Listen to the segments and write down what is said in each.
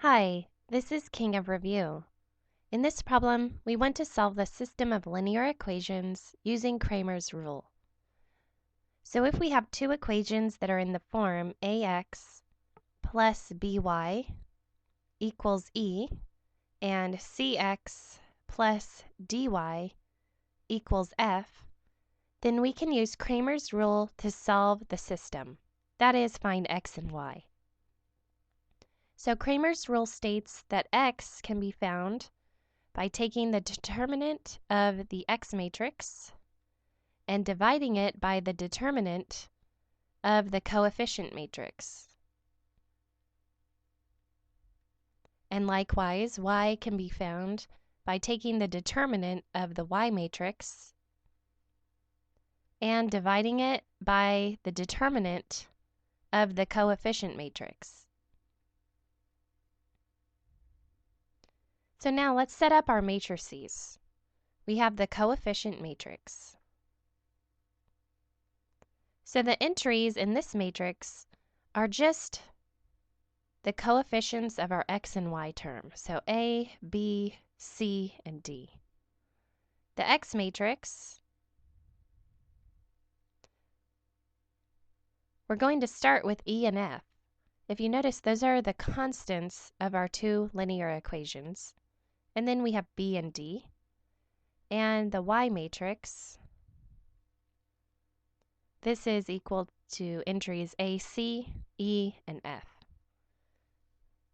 Hi, this is King of Review. In this problem, we want to solve the system of linear equations using Cramer's rule. So if we have two equations that are in the form ax plus by equals e and cx plus dy equals f, then we can use Cramer's rule to solve the system. That is, find x and y. So Cramer's rule states that x can be found by taking the determinant of the x matrix and dividing it by the determinant of the coefficient matrix. And likewise, y can be found by taking the determinant of the y matrix and dividing it by the determinant of the coefficient matrix. So now let's set up our matrices. We have the coefficient matrix. So the entries in this matrix are just the coefficients of our x and y term. So A, B, C, and D. The x matrix, we're going to start with E and F. If you notice, those are the constants of our two linear equations. And then we have B and D. And the y matrix, this is equal to entries A, C, E, and F.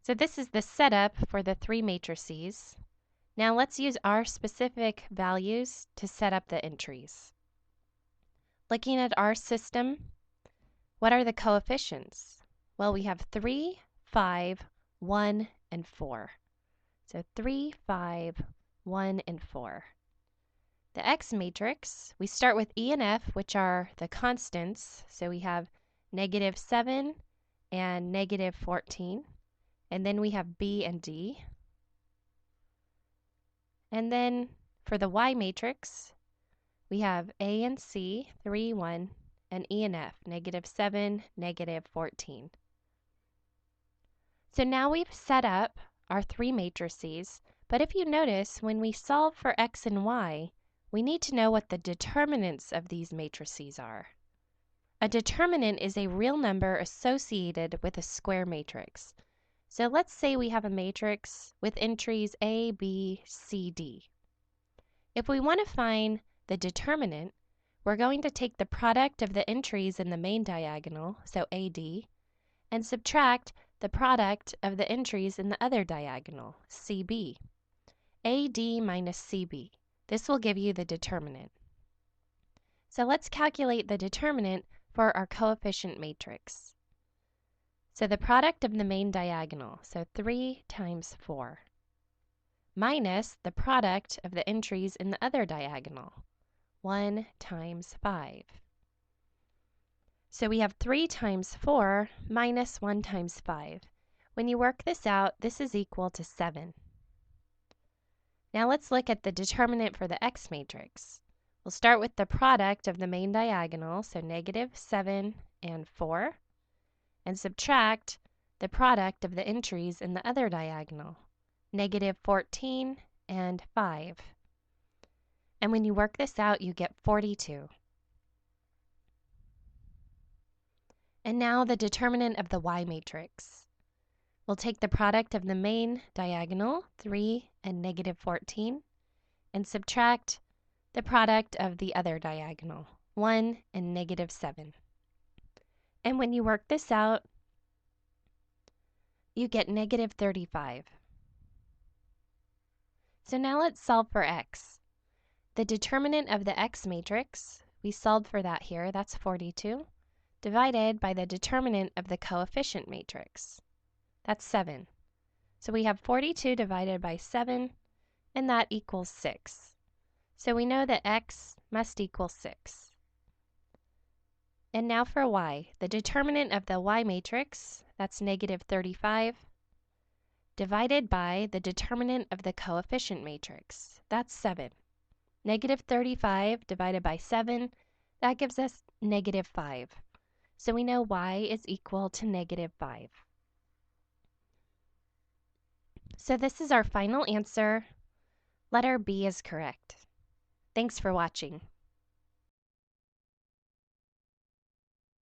So this is the setup for the three matrices. Now let's use our specific values to set up the entries. Looking at our system, what are the coefficients? Well, we have 3, 5, 1, and 4. So 3, 5, 1, and 4. The x matrix, we start with E and F, which are the constants. So we have -7 and -14. And then we have B and D. And then for the y matrix, we have A and C, 3, 1, and E and F, -7, -14. So now we've set up our three matrices, but if you notice, when we solve for x and y, we need to know what the determinants of these matrices are. A determinant is a real number associated with a square matrix. So let's say we have a matrix with entries A, B, C, D. If we want to find the determinant, we're going to take the product of the entries in the main diagonal, so AD, and subtract the product of the entries in the other diagonal, CB. AD minus CB. This will give you the determinant. So let's calculate the determinant for our coefficient matrix. So the product of the main diagonal, so 3 times 4, minus the product of the entries in the other diagonal, 1 times 5. So we have 3 times 4 minus 1 times 5. When you work this out, this is equal to 7. Now let's look at the determinant for the x matrix. We'll start with the product of the main diagonal, so -7 and 4, and subtract the product of the entries in the other diagonal, -14 and 5. And when you work this out, you get 42. And now the determinant of the y matrix. We'll take the product of the main diagonal, 3 and -14, and subtract the product of the other diagonal, 1 and -7. And when you work this out, you get -35. So now let's solve for x. The determinant of the x matrix, we solved for that here, that's 42, divided by the determinant of the coefficient matrix. That's 7. So we have 42 divided by 7, and that equals 6. So we know that x must equal 6. And now for y. The determinant of the y matrix, that's -35, divided by the determinant of the coefficient matrix. That's 7. -35 divided by 7, that gives us -5. So we know y is equal to -5. So this is our final answer. Letter B is correct. Thanks for watching.